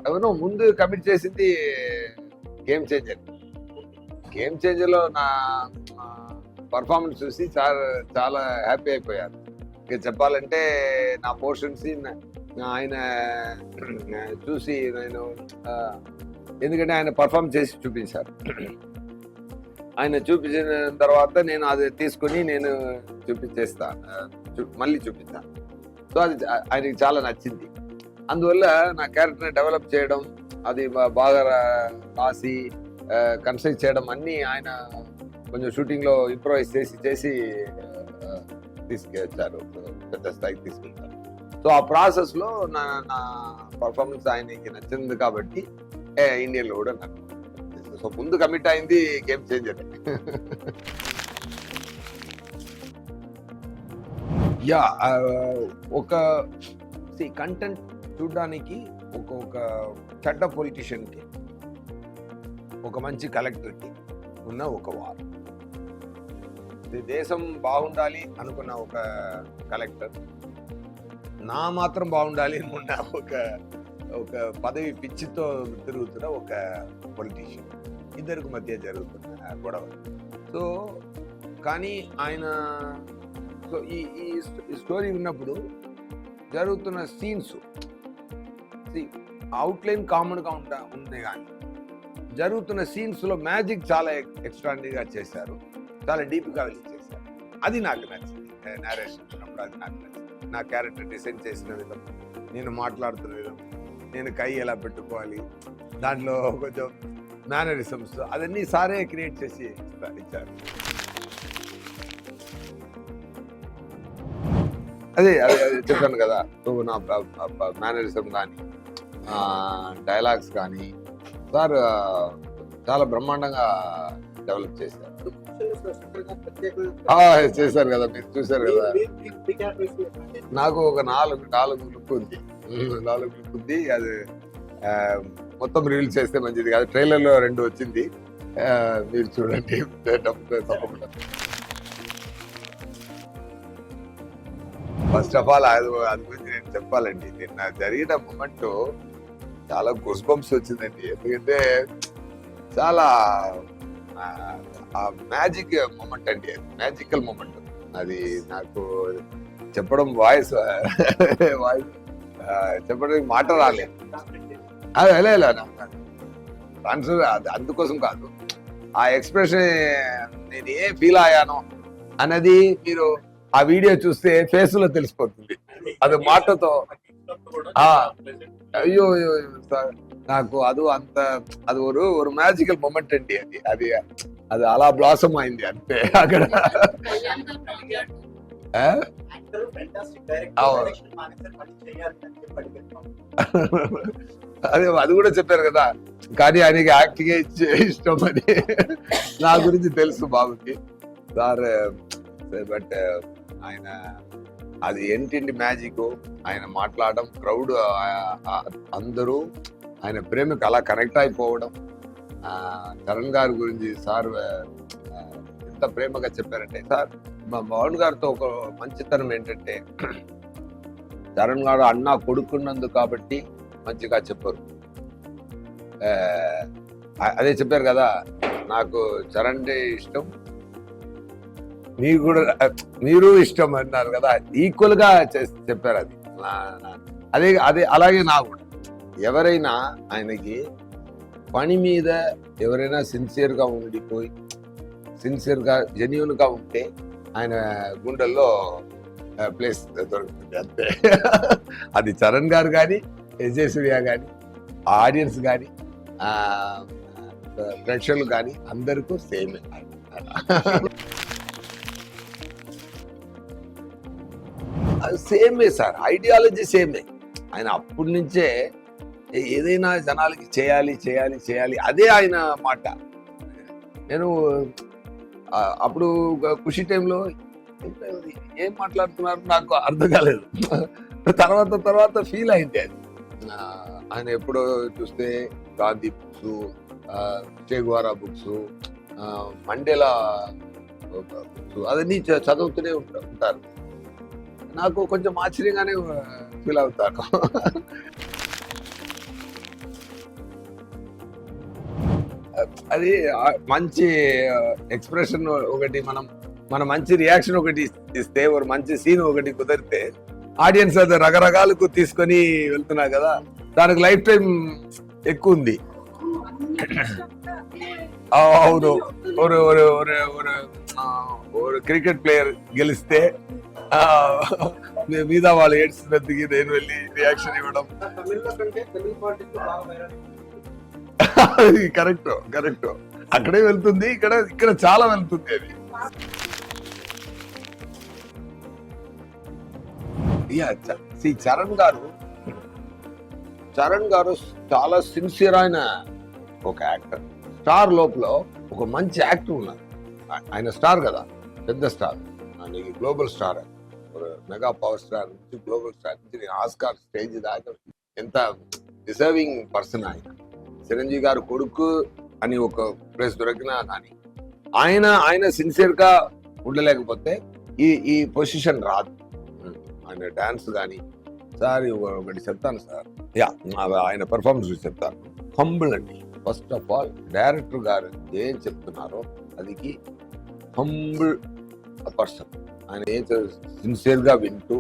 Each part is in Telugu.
ఎవరో ముందు కమిట్ చేసింది గేమ్ చేంజర్. గేమ్ చేంజర్ లో నా పర్ఫార్మెన్స్ చూసి చాలా హ్యాపీ అయిపోయారు. ఇక చెప్పాలంటే నా పోర్షన్స్ ఆయన చూసి నేను ఎందుకంటే ఆయన పర్ఫార్మ్ చేసి చూపించారు. ఆయన చూపించిన తర్వాత నేను అది తీసుకుని నేను మళ్ళీ చూపిస్తాను. సో అది ఆయనకి చాలా నచ్చింది. అందువల్ల నా క్యారెక్టర్ని డెవలప్ చేయడం, అది బాగా రాసి కన్సైజ్ చేయడం అన్నీ ఆయన కొంచెం షూటింగ్లో ఇంప్రూవైజ్ చేసి తీసుకొచ్చారు, పెద్ద స్థాయికి తీసుకెళ్తారు. సో ఆ ప్రాసెస్లో నా పర్ఫార్మెన్స్ ఆయనకి నచ్చింది కాబట్టి ఇండియన్లో కూడా నాకు సో ముందు కమిట్ అయింది గేమ్ చేంజర్. యా ఒక కంటెంట్ చూడడానికి ఒక చెడ్డ పొలిటీషియన్కి, ఒక మంచి కలెక్టర్కి ఉన్న ఒక వార్, దేశం బాగుండాలి అనుకున్న ఒక కలెక్టర్, నా మాత్రం బాగుండాలి అనుకున్న ఒక పదవి పిచ్చితో తిరుగుతున్న ఒక పొలిటీషియన్, ఇద్దరికి మధ్య జరుగుతున్న గొడవ. సో కానీ ఆయన సో ఈ స్టోరీ విన్నప్పుడు జరుగుతున్న సీన్స్ అవుట్లైన్ కామన్గా ఉంది, కానీ జరుగుతున్న సీన్స్లో మ్యాజిక్ చాలా ఎక్స్ట్రాడినరీగా చేశారు, చాలా డీప్గా వెళ్ళి చేశారు. అది నాకు నచ్చింది. నేరేషన్ ఉన్నప్పుడు అది నాకు నచ్చింది. నా క్యారెక్టర్ డిజైన్ చేసిన విధం, నేను మాట్లాడుతున్న విధం, నేను కై ఎలా పెట్టుకోవాలి, దాంట్లో కొంచెం మేనరిజమ్స్ అదన్నీ సారే క్రియేట్ చేసి ఇచ్చారు. అదే చెప్పాను కదా, నువ్వు నా మేనరిజం కానీ డైలాగ్స్ కానీ సార్ చాలా బ్రహ్మాండంగా డెవలప్ చేశారు. చేశారు కదా, మీరు చూశారు కదా. నాకు ఒక నాలుగు లుక్ ఉంది. అది మొత్తం రిలీజ్ చేస్తే మంచిది కాదు. ట్రైలర్లో 2 వచ్చింది, మీరు చూడండి తప్పకుండా. ఫస్ట్ ఆఫ్ ఆల్ అది గురించి నేను చెప్పాలండి. నిన్న జరిగిన మూమెంట్ చాలా గూస్ బంప్స్ వచ్చిందండి. ఎందుకంటే చాలా మ్యాజిక్ మూమెంట్ అండి, అది మ్యాజికల్ మూమెంట్. అది నాకు చెప్పడం వాయిస్ చెప్పడానికి మాట రాలేదు. అది ఆన్సర్ అందుకోసం కాదు, ఆ ఎక్స్ప్రెషన్ నేను ఏ ఫీల్ అయ్యానో అన్నది మీరు ఆ వీడియో చూస్తే ఫేస్ లో తెలిసిపోతుంది. అది మాటతో అయ్యో నాకు అది ఒక మ్యాజికల్ మూమెంట్ అండి. అది అలా బ్లాసమ్ అయింది అంతే అక్కడ. అది కూడా చెప్పారు కదా, కానీ ఆయనకి యాక్టింగ్ ఇష్టం అని నా గురించి తెలుసు బాబుకి సార్. బట్ ఆయన అది ఏంటండి మ్యాజిక్, ఆయన మాట్లాడడం, క్రౌడ్ అందరూ ఆయన ప్రేమకు అలా కనెక్ట్ అయిపోవడం. చరణ్ గారి గురించి సార్ ఎంత ప్రేమగా చెప్పారంటే, సార్ మా పవన్ గారితో ఒక మంచితనం ఏంటంటే, చరణ్ గారు అన్న కొడుకున్నందుకు కాబట్టి మంచిగా చెప్పారు. అదే చెప్పారు కదా, నాకు చరణ్ ఇష్టం, మీరు ఇష్టం అన్నారు కదా, ఈక్వల్ గా చెప్పారు. అదే అలాగే నాకు ఎవరైనా ఆయనకి పని మీద ఎవరైనా సిన్సియర్గా ఉండిపోయి సిన్సియర్గా జెన్యూన్గా ఉంటే ఆయన గుండెల్లో ప్లేస్ దొరుకుతుంది అంతే. అది చరణ్ గారు కానీ, విజయ్ సూర్య కానీ, ఆడియన్స్ కానీ, ప్రేక్షకులు కానీ అందరికీ సేమే. సేమే సార్, ఐడియాలజీ సేమే. ఆయన అప్పటి నుంచే ఏదైనా జనాలకి చేయాలి చేయాలి చేయాలి, అదే ఆయన మాట. నేను అప్పుడు ఖుషి టైంలో ఏం మాట్లాడుతున్నారు నాకు అర్థం కాలేదు. తర్వాత ఫీల్ అయింది అది. ఆయన ఎప్పుడో చూస్తే Gandhi books, Che Guevara books, Mandela books అవన్నీ చదువుతూనే ఉంటారు. నాకు కొంచెం ఆశ్చర్యంగానే ఫీల్ అవుతాను. అది మంచి ఎక్స్ప్రెషన్ ఒకటి, మన మంచి రియాక్షన్ ఒకటి ఇస్తే, ఒక మంచి సీన్ ఒకటి కుదిరితే ఆడియన్స్ అది రకరకాలకు తీసుకొని వెళ్తున్నా కదా, దానికి లైఫ్ టైం ఎక్కువ ఉంది. అవును, ఒక క్రికెట్ ప్లేయర్ గెలిస్తే మీద వాళ్ళు ఏడ్చినందుకు నేను వెళ్ళి రియాక్షన్ ఇవ్వడం. కరెక్ట్ అక్కడే వెళ్తుంది, ఇక్కడ చాలా వెళ్తుంది అది. చరణ్ గారు చాలా సిన్సియర్ అయిన ఒక యాక్టర్. స్టార్ లోపల ఒక మంచి యాక్టర్ ఉన్నారు. ఆయన స్టార్ కదా, పెద్ద స్టార్, ఆయనకి global star, mega power star నుంచి గ్లోబల్ స్టార్ నుంచి ఆస్కార్ స్టేజ్ దాకా ఎంత డిజర్వింగ్ పర్సన్ ఆయన. చిరంజీవి గారు కొడుకు అని ఒక ప్లేస్ దొరికినా కానీ ఆయన సిన్సియర్ గా ఉండలేకపోతే ఈ పొజిషన్ రాదు. ఆయన డాన్స్ కానీ సార్ ఒకటి చెప్తాను సార్, ఆయన పెర్ఫార్మెన్స్ చూసి చెప్తాను. హంబుల్ అండి. ఫస్ట్ ఆఫ్ ఆల్ డైరెక్టర్ గారు ఏం చెప్తున్నారో అదికి హంబుల్ పర్సన్. ఆయన ఏం సిన్సియర్ గా వింటూ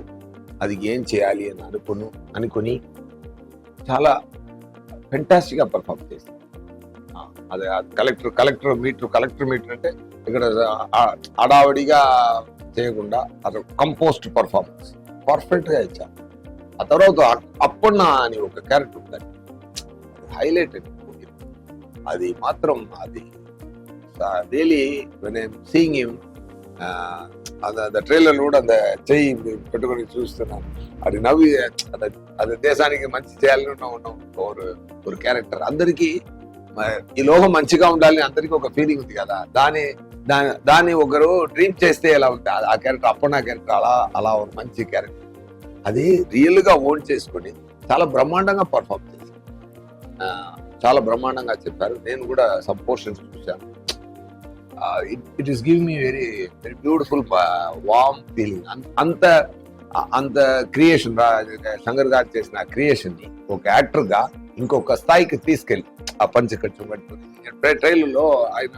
అది ఏం చేయాలి అని అనుకుని చాలా ఫెంటాస్టిక్ గా పర్ఫార్మ్ చేశారు. అదే కలెక్టర్ మీటర్ అంటే ఇక్కడ అడావడిగా చేయకుండా అది కంపోస్ట్ పర్ఫార్మెన్స్ పర్ఫెక్ట్ గా ఇచ్చారు. ఆ తర్వాత అప్పన్న అని ఒక క్యారెక్టర్ ఉంటుంది, హైలైటెడ్. అది మాత్రం అది really when I'm seeing him, அந்த ట్రైలర్ కూడా அந்த చెయ్యి పెట్టుకొని చూస్తున్నాను. అది నవ్వి అది దేశానికి మంచి చేయాలని ఉన్నాం ఒక క్యారెక్టర్. అందరికీ ఈ లోకం మంచిగా ఉండాలని అందరికీ ఒక ఫీలింగ్ ఉంది కదా, దాన్ని ఒకరు డ్రీమ్ చేస్తే ఎలా ఉంటుంది ఆ క్యారెక్టర్. అప్పన్న క్యారెక్టర్ అలా ఒక మంచి క్యారెక్టర్. అది రియల్ గా ఓన్ చేసుకొని చాలా బ్రహ్మాండంగా పర్ఫార్మ్ చేశారు, చాలా బ్రహ్మాండంగా చెప్పారు. నేను కూడా సమ్ పోర్షన్స్ చూశాను. It is give me very very beautiful warm feeling. అంత క్రియేషన్ శంకర్ గారు చేసిన క్రియేషన్ ని ఒక యాక్టర్ గా ఇంకొక స్థాయికి తీసుకెళ్ళి ఆ పంచకట్టు పట్టుకుని ట్రైలర్లో ఆయన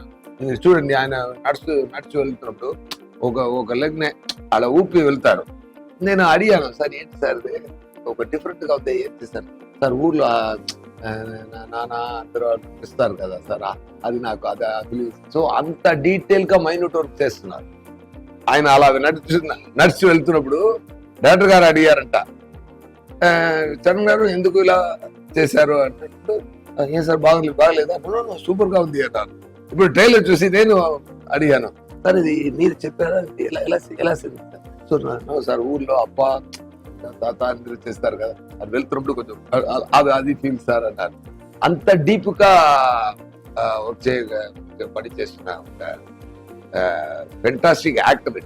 చూడండి, ఆయన నడుచు వెళ్తున్నప్పుడు ఒక లెగ్ నే అలా ఊపి వెళ్తారు. నేను అడిగాను, సార్ ఏంటి సార్ ఒక డిఫరెంట్ గా ఉంది, ఏంటి సార్ ఊర్లో నాన్న అందరూ ఇస్తారు కదా సార్, అది నాకు అది. సో అంత డీటెయిల్ గా మైన్యూట్ వర్క్ చేస్తున్నారు ఆయన. అలా నడిచి వెళ్తున్నప్పుడు డైరెక్టర్ గారు అడిగారంట, చరణ్ గారు ఎందుకు ఇలా చేశారు అంటే, ఏం సార్ బాగలేదా? సూపర్ గా ఉంది అన్నారు. ఇప్పుడు ట్రైలర్ చూసి నేను అడిగాను, సార్ ఇది మీరు చెప్పారా, ఎలా సో సార్ ఊర్లో అప్ప తాత అందరూ చేస్తారు కదా, అది వెళ్తున్నప్పుడు కొంచెం అది ఫీల్ సార్ అన్నారు. అంత డీప్ గా వచ్చే పని చేస్తున్న ఒక ఫెంటాస్టిక్ యాక్టర్.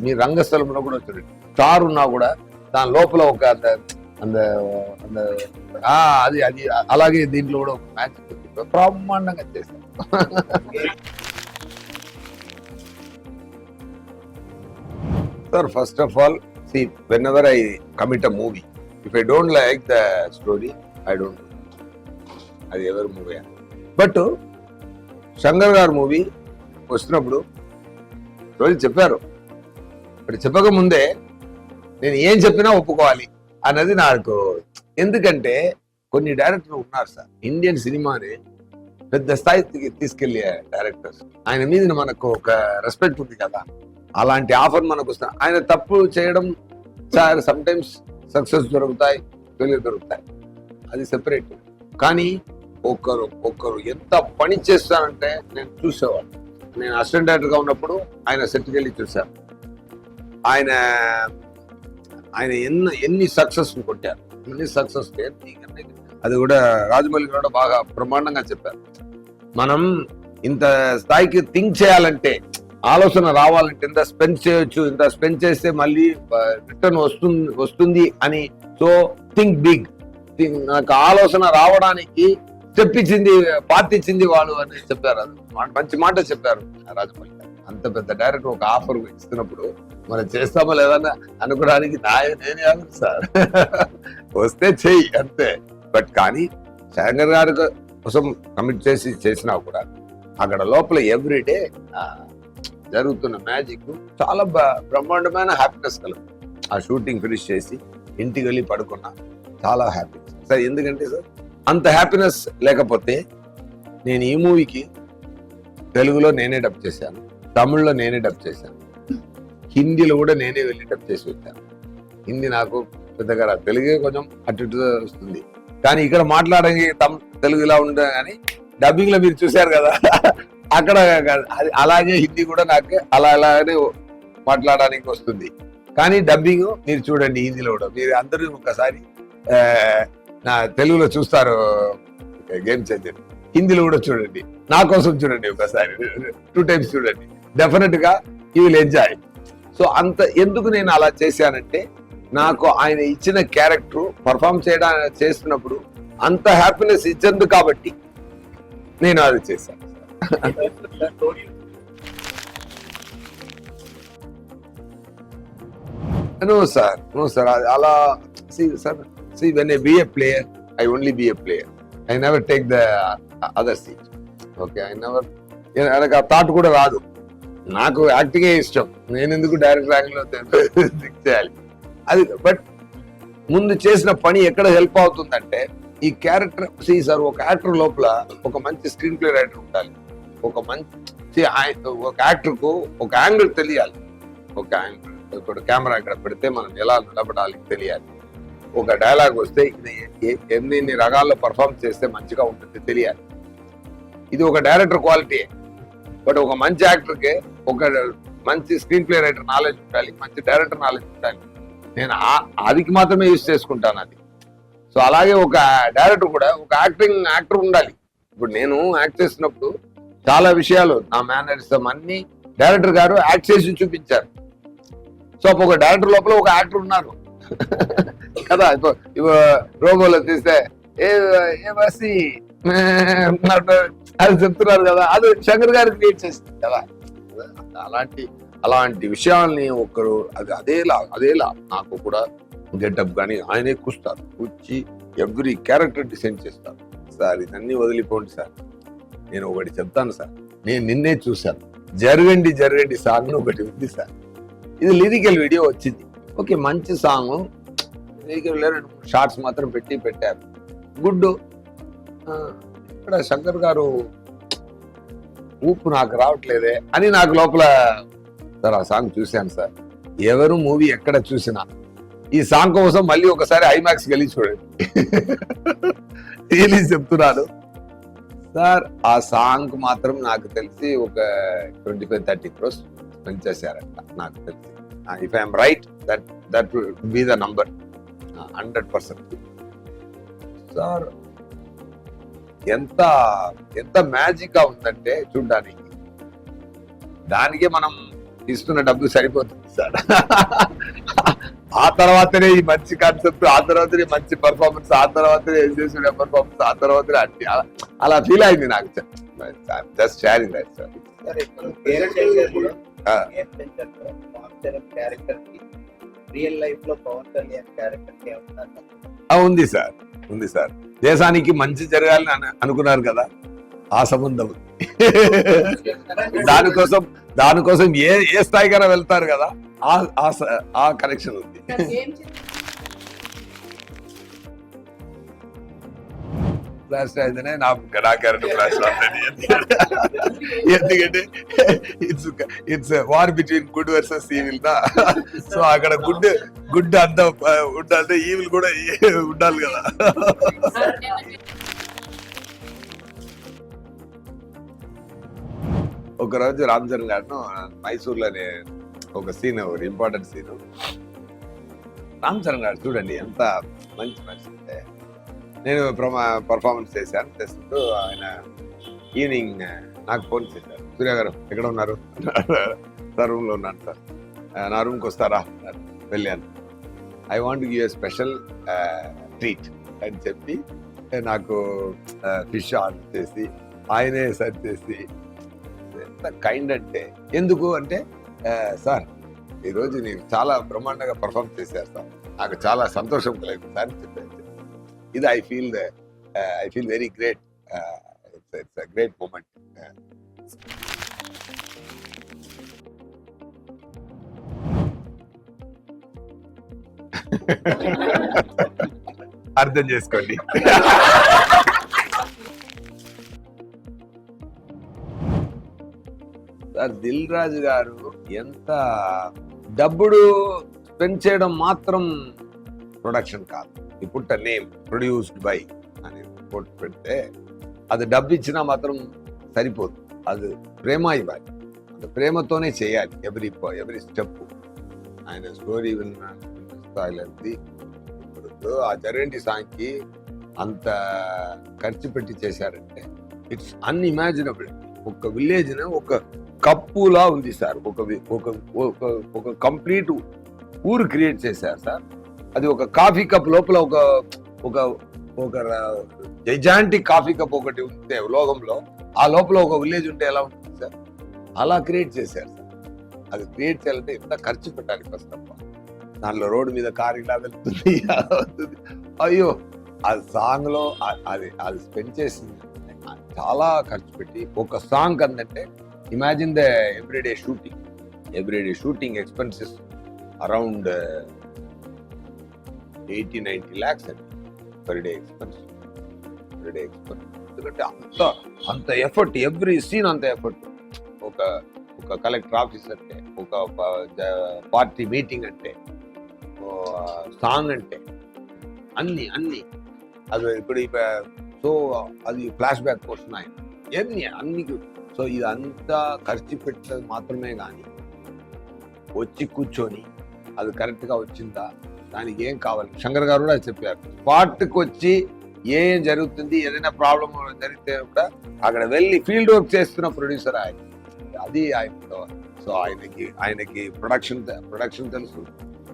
మీ రంగస్థలంలో కూడా చూడండి, స్టార్ ఉన్నా కూడా దాని లోపల ఒక అది అలాగే దీంట్లో కూడా ఒక మ్యాచ్ బ్రహ్మాండంగా చేశారు. Sir, first of all, see, whenever I commit a movie, if I don't like the story, I don't do it. అది ఎవరి మూవీ. బట్ శంకర్ గారు మూవీ వస్తున్నప్పుడు రోజు చెప్పారు, బట్ చెప్పక ముందే నేను ఏం చెప్పినా ఒప్పుకోవాలి అన్నది నాకు. ఎందుకంటే కొన్ని డైరెక్టర్లు ఉన్నారు సార్, ఇండియన్ సినిమాని పెద్ద స్థాయికి తీసుకెళ్లే డైరెక్టర్స్. ఆయన మీద మనకు ఒక రెస్పెక్ట్ ఉంది కదా, అలాంటి ఆఫర్ మనకు వస్తుంది. ఆయన తప్పు చేయడం సమ్ టైమ్స్ సక్సెస్ దొరుకుతాయి, ఫెయిల్యూర్ దొరుకుతాయి, అది సెపరేట్. కానీ ఒకరు ఎంత పని చేస్తారంటే నేను చూసేవాడు. నేను అసిస్టెంట్ డైరెక్టర్ గా ఉన్నప్పుడు ఆయన సెట్కి వెళ్ళి చూశాను. ఆయన ఎన్ని సక్సెస్ కొట్టారు, ఎన్ని సక్సెస్. అది కూడా రాజమౌళి కూడా బాగా బ్రహ్మాండంగా చెప్పారు. మనం ఇంత స్థాయికి థింక్ చేయాలంటే, ఆలోచన రావాలంటే ఇంత స్పెండ్ చేయొచ్చు, ఇంత స్పెండ్ చేస్తే మళ్ళీ రిటర్న్ వస్తుంది అని. So think big. నాకు ఆలోచన రావడానికి స్టెప్ ఇచ్చింది, పార్టీ ఇచ్చింది వాళ్ళు అని చెప్పారు. అది మంచి మాట చెప్పారు రాజమౌళి గారు. అంత పెద్ద డైరెక్టర్ ఒక ఆఫర్ ఇస్తున్నప్పుడు మనం చేస్తామో లేదన్నా అనుకోవడానికి నేనే సార్, వస్తే చెయ్యి అంతే. బట్ కానీ శంకర్ గారి కోసం కమిట్ చేసినా కూడా అక్కడ లోపల ఎవ్రీడే జరుగుతున్న మ్యాజిక్ చాలా బ్రహ్మాండమైన హ్యాపీనెస్ కలుగు. ఆ షూటింగ్ ఫినిష్ చేసి ఇంటికి వెళ్ళి పడుకున్నా చాలా హ్యాపీ సార్. ఎందుకంటే సార్ అంత హ్యాపీనెస్ లేకపోతే నేను ఈ మూవీకి తెలుగులో నేనే డబ్ చేశాను, తమిళ్లో నేనే డబ్ చేశాను, హిందీలో కూడా నేనే వెళ్ళి డబ్ చేసి వచ్చాను. హిందీ నాకు పెద్దగా రాదు, తెలుగే కొంచెం అటు ఇటు వస్తుంది. కానీ ఇక్కడ మాట్లాడడానికి తెలుగు ఇలా ఉండదు. కానీ డబ్బింగ్ లో మీరు చూశారు కదా, అక్కడ అలాగే హిందీ కూడా నాకు అలానే మాట్లాడడానికి వస్తుంది. కానీ డబ్బింగ్ మీరు చూడండి హిందీలో కూడా, మీరు అందరూ ఒకసారి నా తెలుగులో చూస్తారు గేమ్ చేంజర్, హిందీలో కూడా చూడండి, నా కోసం చూడండి ఒకసారి 2 times చూడండి, డెఫినెట్ గా యూ విల్ ఎంజాయ్. సో అంత ఎందుకు నేను అలా చేశానంటే, నాకు ఆయన ఇచ్చిన క్యారెక్టర్ పర్ఫామ్ చేస్తున్నప్పుడు అంత హ్యాపీనెస్ ఇచ్చింది కాబట్టి నేను అది చేశాను. No sir, అలా when I be a player, I only be a player. I never take the other seat. Okay, నాకు ఆ థాట్ కూడా రాదు. నాకు యాక్టింగే ఇష్టం, నేను ఎందుకు డైరెక్ట్ ర్యాంక్ లో చేయాలి అది. బట్ ముందు చేసిన పని ఎక్కడ హెల్ప్ అవుతుందంటే, ఈ క్యారెక్టర్ సార్ ఒక యాక్టర్ లోపల ఒక మంచి స్క్రీన్ ప్లే రైటర్ ఉండాలి, ఒక యాక్టర్ కు ఒక యాంగిల్ తెలియాలి, ఒక యాంగిల్ ఇప్పుడు కెమెరా ఇక్కడ పెడితే మనం ఎలా నిలబడాలి తెలియాలి, ఒక డైలాగ్ వస్తే ఇది ఎన్ని రకాల్లో పర్ఫార్మ్ చేస్తే మంచిగా ఉంటుంది తెలియాలి. ఇది ఒక డైరెక్టర్ క్వాలిటీ. బట్ ఒక మంచి యాక్టర్కి ఒక మంచి స్క్రీన్ ప్లే రైటర్ నాలెడ్జ్ ఉండాలి, మంచి డైరెక్టర్ నాలెడ్జ్ ఉండాలి. నేను అదికి మాత్రమే యూజ్ చేసుకుంటాను అది. సో అలాగే ఒక డైరెక్టర్ కూడా ఒక యాక్టర్ ఉండాలి. ఇప్పుడు నేను యాక్ట్ చేసినప్పుడు చాలా విషయాలు నా మేనరిజం అన్ని డైరెక్టర్ గారు యాక్ట్ చేసి చూపించారు. సో ఒక డైరెక్టర్ లోపల ఒక యాక్టర్ ఉన్నారు కదా. ఇప్పుడు రోబోలో తీస్తే ఏ బస్సి అది చెప్తున్నారు కదా, అది శంకర్ గారు క్రియేట్ చేస్తుంది కదా. అలాంటి విషయాల్ని ఒకరు అదేలా నాకు కూడా గెటప్ కానీ ఆయనే కూర్చి ఎవ్రీ క్యారెక్టర్ డిసైన్ చేస్తారు. సార్ ఇదన్నీ వదిలిపోండి సార్, నేను ఒకటి చెప్తాను సార్, నేను నిన్నే చూశాను, జరగండి సాంగ్ ఒకటి ఉంది సార్. ఇది లిరికల్ వీడియో వచ్చింది, ఓకే మంచి సాంగ్, లిరికల్ 2-3 షార్ట్స్ మాత్రం పెట్టారు, గుడ్. ఇక్కడ శంకర్ గారు ఊపు నాకు రావట్లేదే అని నాకు లోపల సార్ ఆ సాంగ్ చూశాను సార్. ఎవరు మూవీ ఎక్కడ చూసినా ఈ సాంగ్ కోసం మళ్ళీ ఒకసారి ఐమాక్స్ వెళ్ళి చూడండి. రియలీ చెప్తున్నాను సార్. ఆ సాంగ్ మాత్రం నాకు తెలిసి ఒక 25-30 crores స్పెండ్ చేశారంట నాకు తెలిసి. If I'm right, that will be the number 100%. Sir ఎంత మ్యాజిక్ గా ఉందంటే చూడ్డానికి, దానికే మనం ఇస్తున్న డబ్బు సరిపోతుంది సార్. ఆ తర్వాతనే ఈ మంచి కాన్సెప్ట్, ఆ తర్వాతనే మంచి పర్ఫార్మెన్స్, ఆ తర్వాతనే చేసిన పర్ఫార్మెన్స్, ఆ తర్వాతనే అన్ని అలా ఫీల్ అయింది నాకు. Just sharing that sir. ఉంది సార్. దేశానికి మంచి జరగాలని అనుకున్నారు కదా, ఆ సంబంధం దానికోసం ఏ స్థాయికైనా వెళ్తారు కదా, ఆ కనెక్షన్ ఉంది. ఫ్లాష్ అయితేనే నా క్యారెక్టర్ ఫ్లాష్ అవుతుంది. ఎందుకంటే it's war between good versus evil దా. సో అక్కడ గుడ్ అంతా ఉండాలి, ఈవిల్ కూడా ఉండాలి కదా. ఒకరోజు రామ్ చరణ్ గారు మైసూర్లోనే ఒక సీన్, ఒక ఇంపార్టెంట్ సీన్, రామ్ చరణ్ గారు చూడండి ఎంత మంచి మనిషి అంటే, నేను పర్ఫార్మెన్స్ చేస్తుంటూ ఆయన ఈవినింగ్ నాకు ఫోన్ చేశారు, సూర్య గారు ఎక్కడ ఉన్నారు? సార్ రూమ్ లో ఉన్నాను సార్, నా రూమ్కి వస్తారా? వెళ్ళాను. I want give a special treat అని చెప్పి నాకు ఫిష్ ఆర్డర్ చేసి ఆయనే సర్వ్ చేసి, ఎంత కైండ్ అంటే, ఎందుకు అంటే సార్ ఈరోజు నేను చాలా బ్రహ్మాండంగా పర్ఫార్మ్ చేశారు సార్, నాకు చాలా సంతోషం కలిగింది సార్ చెప్పారు. ఇది I feel very great. It's a great moment. అర్థం చేసుకోండి. సార్ దిల్ రాజు గారు ఎంత డబ్బుడు స్పెండ్ చేయడం మాత్రం ప్రొడక్షన్ కాదు. ఇప్పుడు నేమ్ ప్రొడ్యూస్డ్ బై అని కోట్ పెడితే అది డబ్బు ఇచ్చినా మాత్రం సరిపోదు, అది ప్రేమ ఇవ్వాలి, అది ప్రేమతోనే చేయాలి ఎవ్రీ స్టెప్. ఆయన స్టోరీ విన్నది ఇప్పుడు ఆ జరంటి సాంగ్కి అంత ఖర్చు పెట్టి చేశారంటే ఇట్స్ అన్ఇమాజినబుల్. ఒక విలేజ్ ఒక కప్పులా ఉంది సార్, ఒక కంప్లీట్ ఊరు క్రియేట్ చేశారు సార్. అది ఒక కాఫీ కప్ లోపల ఒక జైజాంటిక్ కాఫీ కప్ ఒకటి ఉంటే లోకంలో, ఆ లోపల ఒక విలేజ్ ఉంటే ఎలా ఉంటుంది సార్? అలా క్రియేట్ చేశారు సార్. అది క్రియేట్ చేయాలంటే ఎంత ఖర్చు పెట్టాలి ఫస్ట్ ఆఫ్ ఆల్. దాంట్లో రోడ్డు మీద కారు ఇలా వెళ్తుంది, అలా వస్తుంది. అయ్యో ఆ సాంగ్ లో అది స్పెండ్ చేసింది చాలా ఖర్చు పెట్టి ఒక సాంగ్ అందంటే imagine the everyday shooting expenses around 80-90 lakhs అండి పర్ డే ఎక్స్పెన్స్. ఎందుకంటే అంత ఎఫర్ట్, ఎవ్రీ సీన్ అంత ఎఫర్ట్. ఒక కలెక్టర్ ఆఫీస్ అంటే, ఒక పార్టీ మీటింగ్ అంటే, సాంగ్ అంటే, అన్ని అది ఇప్పుడు సో అది ఫ్లాష్ బ్యాక్ వస్తున్నాయి అన్ని. సో ఇదంతా ఖర్చు పెట్టేది మాత్రమే కానీ వచ్చి కూర్చొని అది కరెక్ట్గా వచ్చిందా, దానికి ఏం కావాలి శంకర్ గారు కూడా చెప్పారు. స్పాట్కి వచ్చి ఏం జరుగుతుంది, ఏదైనా ప్రాబ్లం జరిగితే కూడా అక్కడ వెళ్ళి ఫీల్డ్ వర్క్ చేస్తున్న ప్రొడ్యూసర్ ఆయన. అది ఆయనతో. సో ఆయనకి ప్రొడక్షన్ తెలుసు,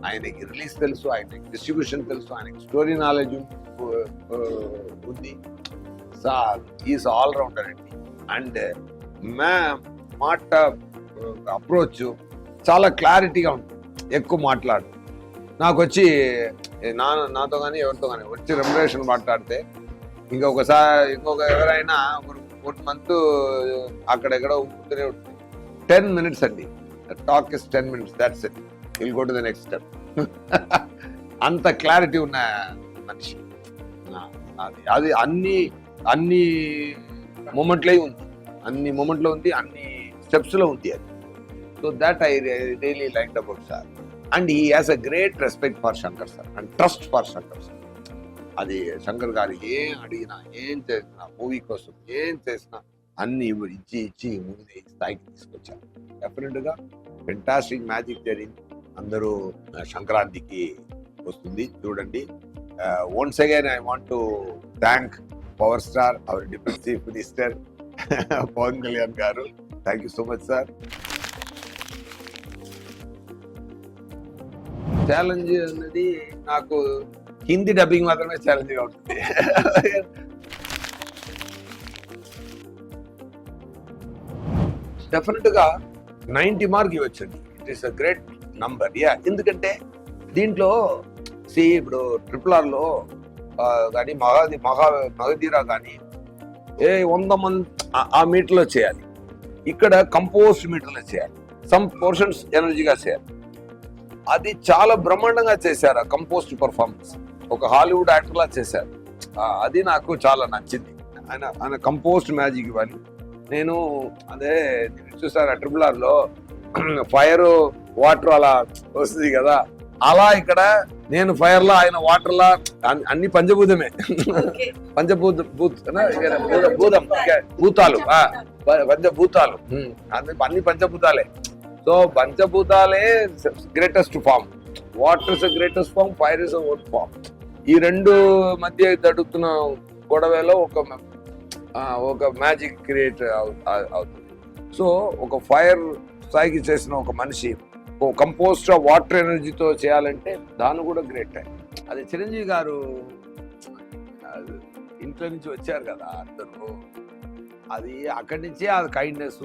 ఆయనకి రిలీజ్ తెలుసు, ఆయనకి డిస్ట్రిబ్యూషన్ తెలుసు, ఆయనకి స్టోరీ నాలెడ్జ్ ఉంది. ఈజ్ ఆల్ రౌండర్ అండి. అండ్ మాట అప్రోచ్ చాలా క్లారిటీగా ఉంటుంది, ఎక్కువ మాట్లాడు. నాకు వచ్చి నాతో కానీ ఎవరితో కానీ వచ్చి రెమ్యునరేషన్ మాట్లాడితే ఇంకొక ఎవరైనా 1 month అక్కడెక్కడ ఉంటూనే ఉంటుంది. 10 minutes అండి, talk is 10 minutes, that's it, will go to the next step. అంత క్లారిటీ ఉన్న మనిషి. అది అన్ని మూమెంట్లో ఉంది, అన్ని స్టెప్స్లో ఉంది అది. So that I really liked about sir. And he has a great respect for Shankar sir and trust for Shankar sir. అది శంకర్ గారు ఏం అడిగినా, ఏం చేసినా, మూవీ కోసం ఏం చేసినా అన్ని ఇచ్చి మూవీ స్థాయికి తీసుకొచ్చారు. డెఫినెట్గా ఫెంటాస్టిక్ మ్యాజిక్ జరిగింది. అందరూ సంక్రాంతికి వస్తుంది, చూడండి. Once again I want to thank power star, our deputy chief minister Pawan Kalyan garu. Thank you so much sir. Challenge అన్నది నాకు హిందీ డబ్బింగ్ మాత్రమే ఛాలెంజ్గా ఉంటుంది. డెఫినెట్గా 90 మార్క్ ఇవ్వచ్చండి. It is a great number. ఎందుకంటే దీంట్లో ఇప్పుడు RRRలో కానీ మగధీరా కానీ 100 మంది ఆ మీటర్లో చేయాలి, ఇక్కడ కంపోజ్డ్ మీటర్లో చేయాలి, సమ్ పోర్షన్స్ ఎనర్జీగా చేయాలి. అది చాలా బ్రహ్మాండంగా చేశారు. ఆ కంపోజ్డ్ పర్ఫార్మెన్స్ ఒక హాలీవుడ్ యాక్టర్లా చేశారు. అది నాకు చాలా నచ్చింది. ఆయన కంపోజ్డ్ మ్యాజిక్ ఇవ్వాలి. నేను అదే చూసాను RRRలో ఫైర్ వాటర్ అలా వస్తుంది కదా, అలా ఇక్కడ నేను ఫైర్ లా, ఆయన వాటర్ లా, అన్ని పంచభూతమే. భూతాలు అన్ని పంచభూతాలే. సో పంచభూతాలే greatest form. Water is greatest form, fire is worst form. ఈ రెండు మధ్య జరుగుతున్న గొడవలో ఒక మ్యాజిక్ క్రియేట్ అవుతుంది. సో ఒక ఫైర్ స్థాయికి చేసిన ఒక మనిషి కంపోస్ట్ వాటర్ ఎనర్జీతో చేయాలంటే దాన్ని కూడా గ్రేట్ టైం. అది చిరంజీవి గారు ఇంట్లో నుంచి వచ్చారు కదా అందరూ, అది అక్కడి నుంచే ఆ కైండ్నెస్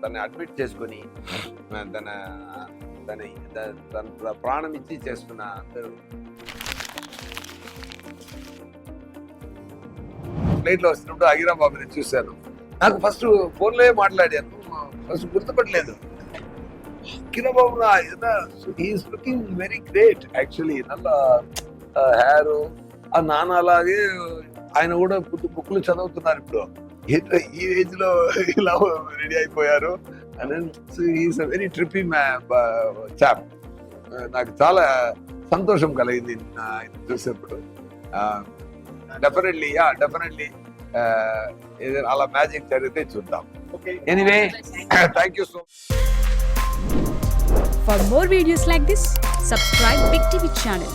తను అడ్మిట్ చేసుకొని తన ప్రాణం ఇచ్చి చేసుకున్న అందరూ. ఫ్లైట్లో వస్తున్నప్పుడు అగిరా బాబుని చూశాను. నాకు ఫస్ట్ ఫోన్లో మాట్లాడాను, ఫస్ట్ గుర్తుపట్టలేదు. Kiranbabu is looking very great actually. నల్ల హెయిర్, ఆ నాన్న అలాగే ఆయన కూడా బుక్లు చదువుతున్నారు ఇప్పుడు. ఈ ఏజ్ లో ఇలా రెడీ అయిపోయారు. Is a very trippy chap. నాకు చాలా సంతోషం కలిగింది ఆయన చూసేప్పుడు. డెఫినెట్లీ ఏదైనా అలా మ్యాజిక్ జరిగితే చూద్దాం. Anyway, thank you so much. For more videos like this, subscribe Big TV channel.